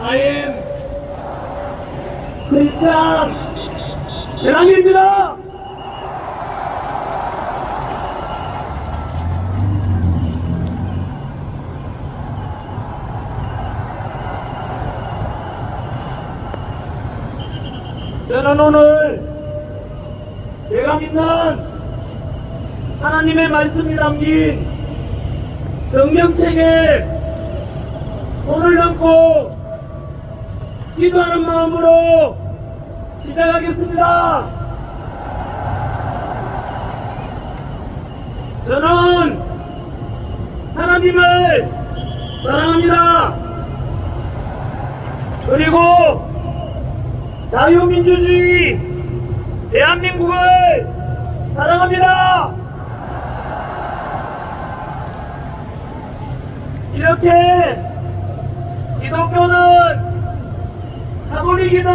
I am 크리스찬 재랑입니다. 저는 오늘 제가 믿는 하나님의 말씀이 담긴 성경책에 손을 얹고 기도하는 마음으로 시작하겠습니다. 저는 하나님을 사랑합니다. 그리고 자유민주주의 대한민국을 사랑합니다. 이렇게 기독교는, 가톨릭이든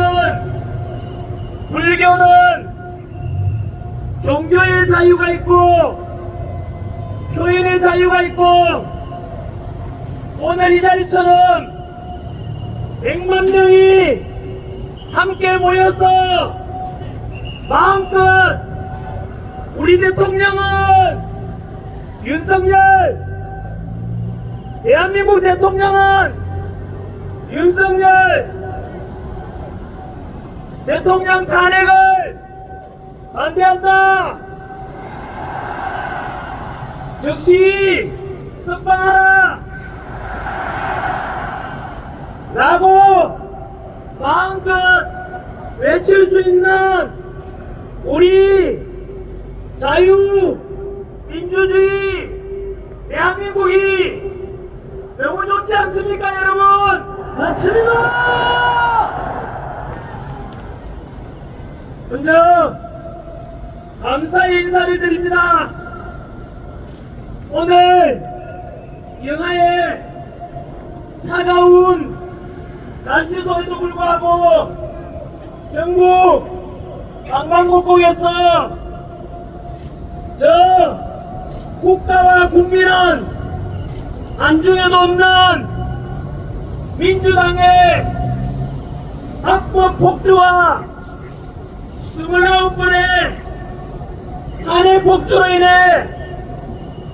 불교는 종교의 자유가 있고 표현의 자유가 있고, 오늘 이 자리처럼 100만 명이 함께 모여서 마음껏 우리 대통령은 윤석열, 대한민국 대통령은 윤석열 대통령 탄핵을 반대한다. 즉시 석방하라 라고 마음껏 외칠 수 있는 우리 자유민주주의 대한민국이 너무 좋지 않습니까, 여러분? 맞습니다. 먼저 감사의 인사를 드립니다. 오늘 영하의 차가운 날씨에도 불구하고 전국 방방곡곡에서 저 국가와 국민은 안중에도 없는 민주당의 합법 폭주와 29번의 탄핵 폭주로 인해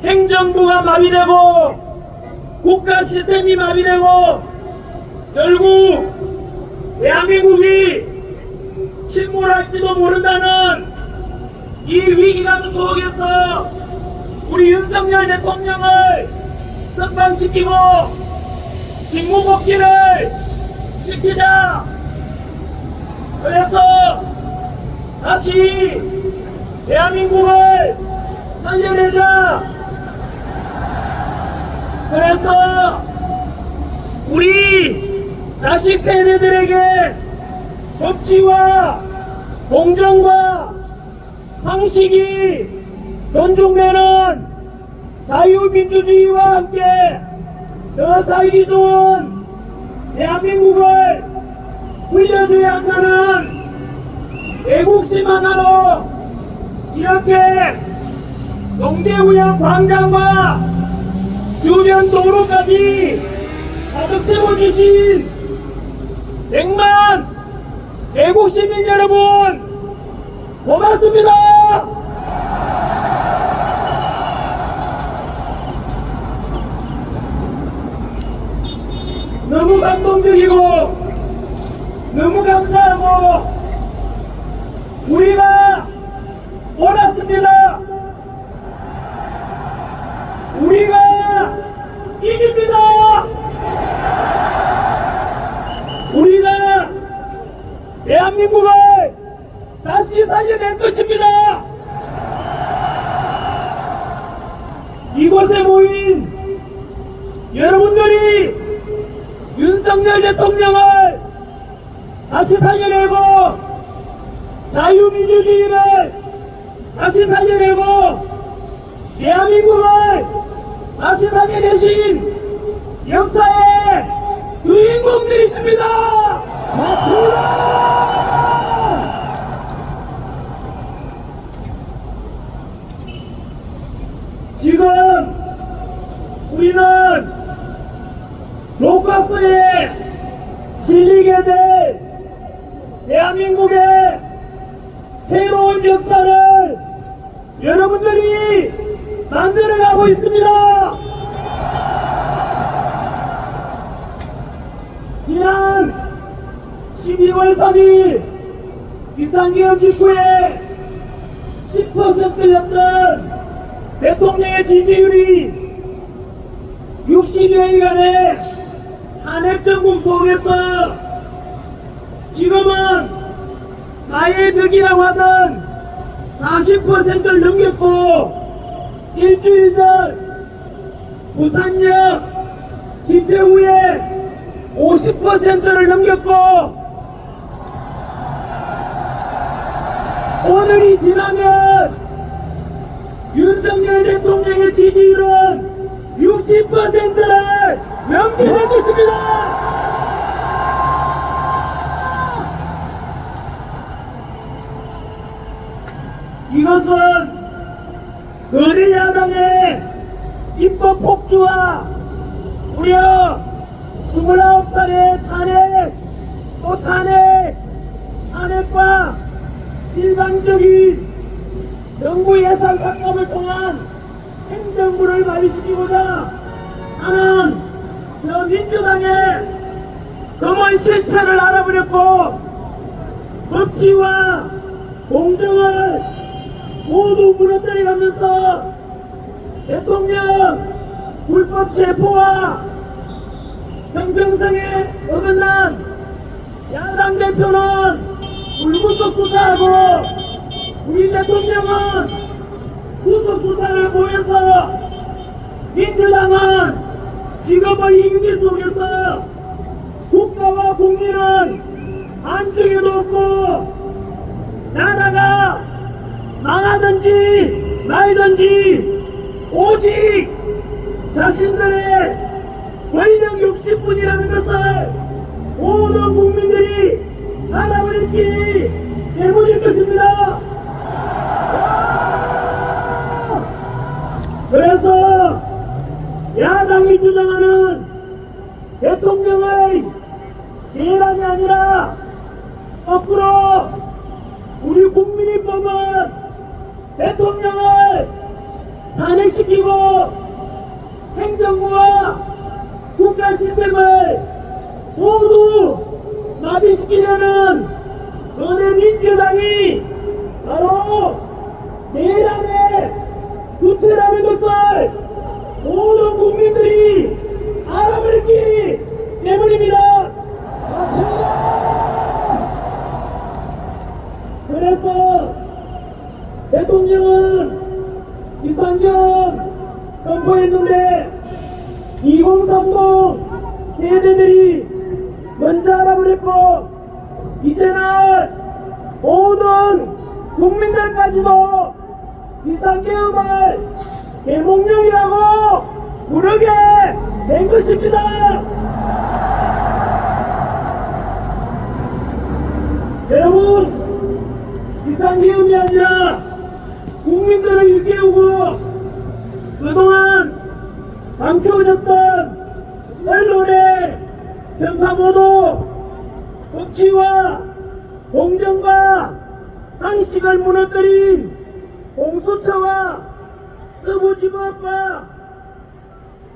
행정부가 마비되고 국가 시스템이 마비되고 결국 대한민국이 침몰할지도 모른다는 이 위기감 속에서 우리 윤석열 대통령을 석방시키고 직무복귀를 시키자. 그래서 다시 대한민국을 살려내자. 그래서 우리 자식 세대들에게 법치와 공정과 상식이 존중되는 자유민주주의와 함께 더 살기 좋은 대한민국을 물려줘야 한다는 애국심 하나로 이렇게 동대구역 광장과 주변 도로까지 가득 채워주신 100만 애국시민 여러분 고맙습니다. 너무 감동적이고 너무 감사하고 우리가 옳았습니다. 우리가 이깁니다. 우리가 대한민국을 다시 살려낼 것입니다. 이곳에 모인 여러분들이 윤석열 대통령을 다시 살려내고 자유민주주의를 다시 살려내고 대한민국을 다시 살려내신 역사의 주인공들이십니다. 맞습니다. 지금 우리는 교과서에 실리게 될 대한민국의 새로운 역사를 여러분들이 만들어가고 있습니다. 지난 12월 3일 비상계엄 직후에 10%였던 대통령의 지지율이 60여일간의 탄핵정국 속에서 지금은 나의 벽이라고 하던 40%를 넘겼고, 일주일 전 부산역 집회 후에 50%를 넘겼고, 오늘이 지나면 윤석열 대통령의 지지율은 60%를 넘기는 것입니다. 이것은 거대 야당의 입법 폭주와 무려 29차례 탄핵, 또 탄핵, 탄핵과 일방적인 정부 예산 삭감을 통한 행정부를 마비시키고자 하는 저 민주당의 검은 실체를 알아버렸고, 법치와 공정을 모두 무너뜨려가면서 대통령 불법 체포와 형평성에 어긋난 야당 대표는 불구속 수사하고, 우리 대통령은 구속 수사를 보여서 민주당은 직업의 이미지 속에서 국가와 국민은 안쪽에도 없고, 나라가 망하든지 말든지 오직 자신들의 권력 욕심뿐이라는 것을 모든 국민들이 알아버렸기 때문일 것입니다. 그래서 야당이 주장하는 대통령의 내란이 아니라 거꾸로 우리 국민이 뽑은 대통령을 탄핵시키고 행정부와 국가 시스템을 모두 마비시키려는 거대 민주당이 바로 내란의 주체라는 것을 모든 국민들이 알아버렸기 때문입니다. 그래서 대통령은 비상계엄 선포했는데 2030 세대들이 먼저 알아버렸고, 이제는 모든 국민들까지도 비상계엄을 대몽령이라고 부르게 된 것입니다. 여러분, 비상계엄이 아니라 국민들을 일깨우고 그동안 감추어졌던 언론의 편파보도, 법치와 공정과 상식을 무너뜨린 공수처와 서부지법과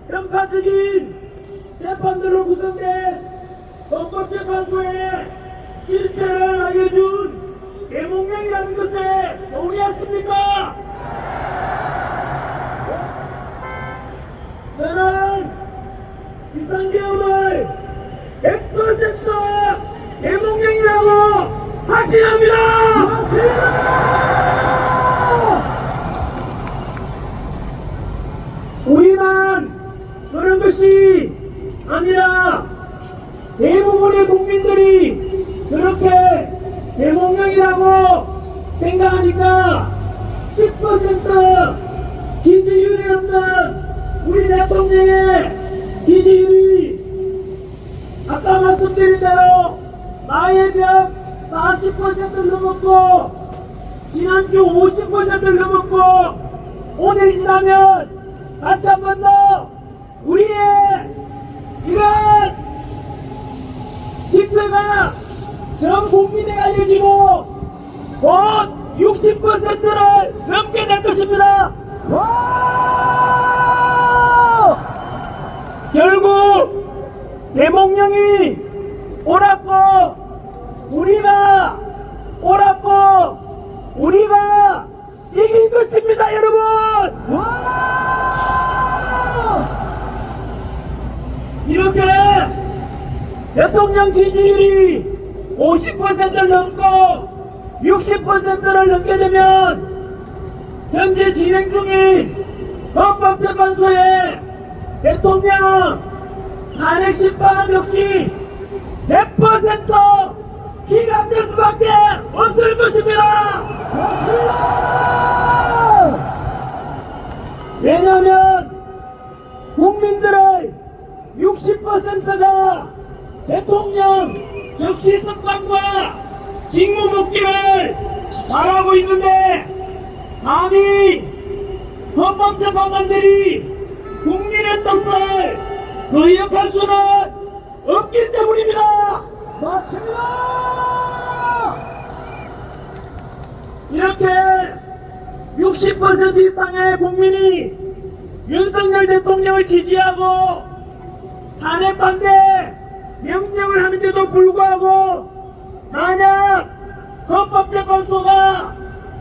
편파적인 재판들로 구성된 헌법재판소의 실체를 알려준 대몽령이라는 것에 동의하십니까? 저는 비상계엄을 100% 대몽령이라고 확신합니다! 우리만 그런 것이 아니라 대부분의 국민들이 그렇게 대몽령이라고 생각하니까 10% 지지율이었던 우리 대통령의 지지율이 아까 말씀드린 대로 나의 벽 40%를 넘었고, 지난주 50%를 넘었고, 오늘이 지나면 다시 한 번 더 우리의 이런 집회 대통령이 옳았고 우리가 옳았고 우리가 이긴 것입니다, 여러분. 이렇게 대통령 지지율이 50%를 넘고 60%를 넘게 되면 현재 진행 중인 헌법재판소의 대통령 탄핵 심판 역시 100% 기각될 수밖에 없을 것입니다. 왜냐하면 국민들의 60%가 대통령 적시 습관과 직무 복귀를 바라고 있는데 감히 헌법재판관들이 국민의 뜻을 거역할 수는 없기 때문입니다. 맞습니다. 이렇게 60% 이상의 국민이 윤석열 대통령을 지지하고 탄핵 반대 명령을 하는데도 불구하고 만약 헌법재판소가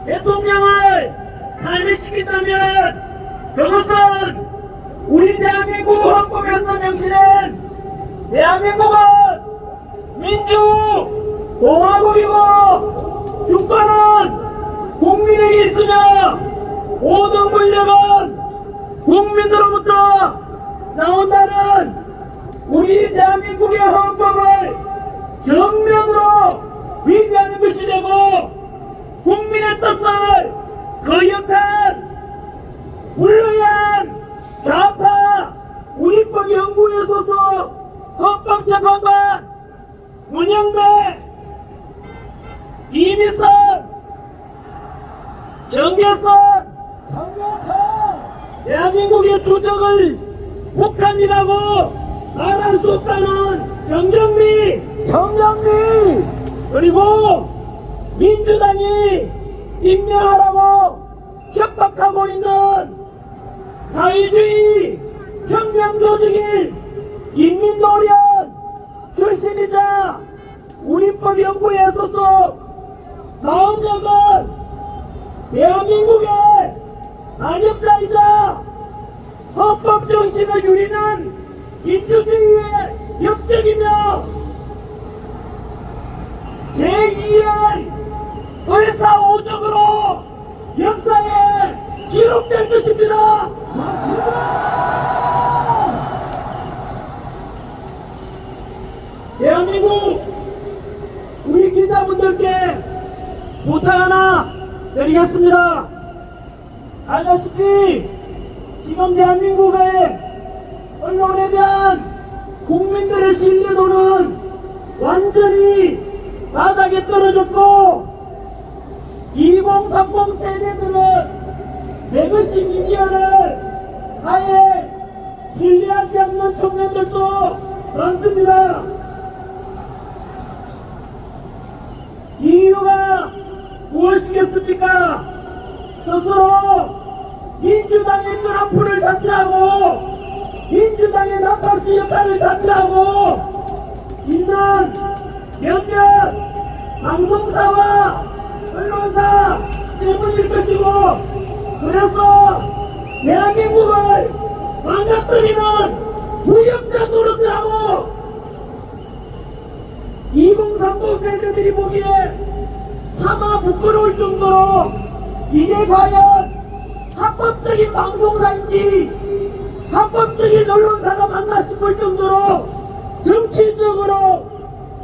대통령을 탄핵시킨다면 그것은 우리 대한민국 헌법에서 명시된 대한민국은 민주공화국이고 주권은 국민에게 있으며 모든 권력은 국민으로부터 나온다는 우리 대한민국의 헌법을 정면으로 위배하는 것이 되고 국민의 뜻을 거역한 불의한 좌파 우리법연구회 소속 헌법재판관 문영배, 이미선, 정계선 대한민국의 주적을 북한이라고 말할 수 없다는 정경미 그리고 민주당이 임명하라고 협박하고 있는 사회주의 혁명조직인 인민노련 출신이자 우리법연구회 소속 마흔역은 대한민국의 반역자이자 헌법 정신을 유리는 민주주의의 역적이며 제2의 을사오적으로 역사에 기록될 것입니다. 대한민국 우리 기자분들께 부탁 하나 드리겠습니다. 알다시피 지금 대한민국의 언론에 대한 국민들의 신뢰도는 완전히 바닥에 떨어졌고 2030 세대들은 레거시 미디어를 아예 신뢰하지 않는 청년들도 많습니다. 이유가 무엇이겠습니까? 스스로 민주당의 트럼프를 자처하고 민주당의 나팔수 역할을 자처하고 있는 몇몇 방송사와 언론사 때문일 것이고 그래서 대한민국을 망가뜨리는 무협자 노릇을 하고 2030 세대들이 보기에 차마 부끄러울 정도로 이게 과연 합법적인 방송사인지 합법적인 언론사가 맞나 싶을 정도로 정치적으로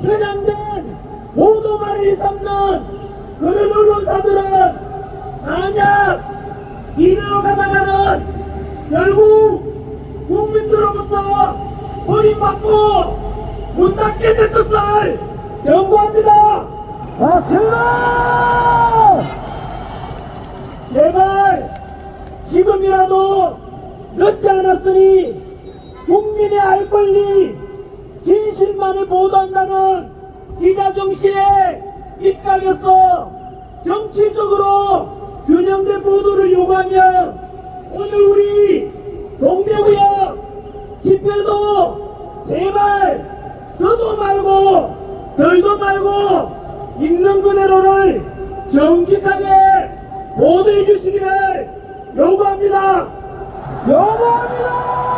편향된 보도만을 일삼는 그런 언론사들은 만약 이대로 가다가는 결국 국민들로부터 버림받고 문 닫게 될 것을 경고합니다. 맞습니다. 제발 지금이라도 늦지 않았으니 국민의 알 권리 진실만을 보도한다는 기자정신에 입각해서 정치적으로 균형된 보도를 요구하며 오늘 우리 동대구역 집회도 제발 말고 덜도 말고 있는 그대로를 정직하게 보도해 주시기를 요구합니다. 요구합니다.